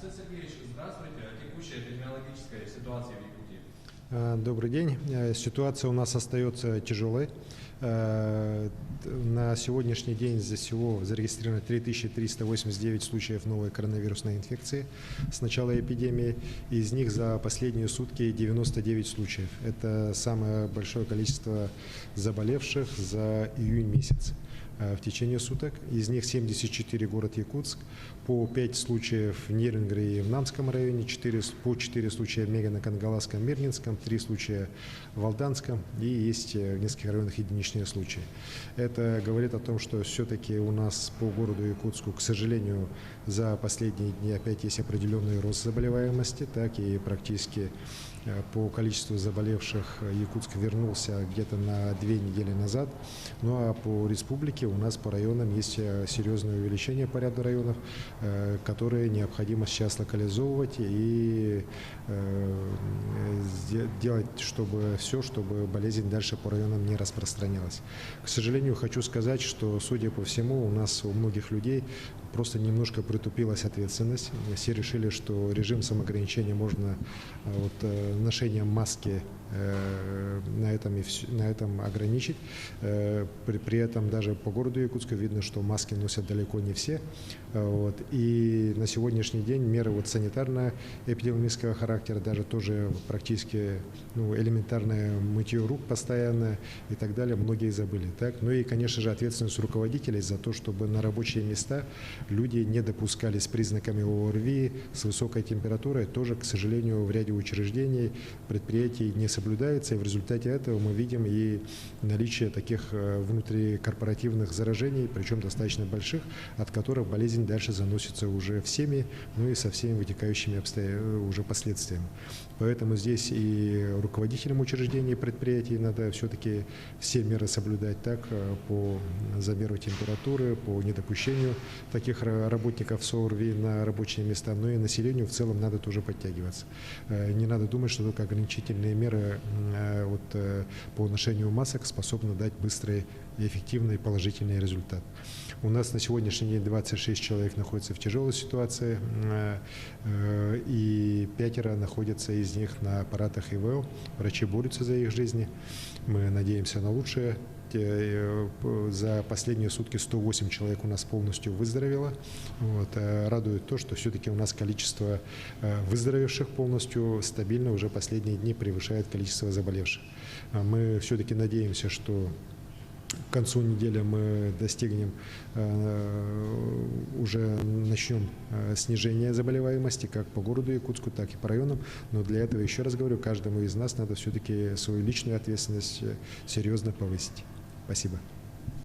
Арсен Сергеевич, здравствуйте. Текущая эпидемиологическая ситуация в Якутии. Добрый день. Ситуация у нас остается тяжелой. На сегодняшний день здесь всего зарегистрировано 3389 случаев новой коронавирусной инфекции с начала эпидемии. Из них за последние сутки 99 случаев. Это самое большое количество заболевших за июнь месяц. В течение суток. Из них 74 город Якутск, по 5 случаев в Нерюнгри и в Намском районе, по 4 случая в Мегано-Кангаласском, Мирнинском, 3 случая в Алданском и есть в нескольких районах единичные случаи. Это говорит о том, что все-таки у нас по городу Якутску, к сожалению, за последние дни опять есть определенный рост заболеваемости, так и практически по количеству заболевших Якутск вернулся где-то на 2 недели назад. Ну а по республике у нас по районам есть серьезное увеличение по ряду районов, которые необходимо сейчас локализовывать и делать чтобы болезнь дальше по районам не распространялась. К сожалению, хочу сказать, что, судя по всему, у нас у многих людей просто немножко притупилась ответственность. Все решили, что режим самоограничения можно ношением маски на этом ограничить. При этом даже по городу Якутску видно, что маски носят далеко не все. И на сегодняшний день меры санитарно-эпидемиологического характера, даже тоже практически элементарное мытье рук постоянно и так далее, многие забыли. Так? Ну и, конечно же, ответственность руководителей за то, чтобы на рабочие места люди не допускались с признаками ОРВИ, с высокой температурой, тоже, к сожалению, в ряде учреждений, предприятий не соблюдается, и в результате этого мы видим и наличие таких внутрикорпоративных заражений, причем достаточно больших, от которых болезнь дальше заносится уже в семьи, ну и со всеми вытекающими уже последствиями. Поэтому здесь и руководителям учреждений и предприятий надо все-таки все меры соблюдать так по замеру температуры, по недопущению таких работников с ОРВИ на рабочие места, но и населению в целом надо тоже подтягиваться. Не надо думать, что только ограничительные меры по ношению масок способны дать быстрый, эффективный и положительный результат. У нас на сегодняшний день 26 человек находятся в тяжелой ситуации, и 5 находятся из них на аппаратах ИВЛ. Врачи борются за их жизни. Мы надеемся на лучшее. За последние сутки 108 человек у нас полностью выздоровело. Радует то, что все-таки у нас количество выздоровевших полностью стабильно уже последние дни превышает количество заболевших. Мы все-таки надеемся, что к концу недели мы начнем снижение заболеваемости как по городу Якутску, так и по районам. Но для этого, еще раз говорю, каждому из нас надо все-таки свою личную ответственность серьезно повысить. Спасибо.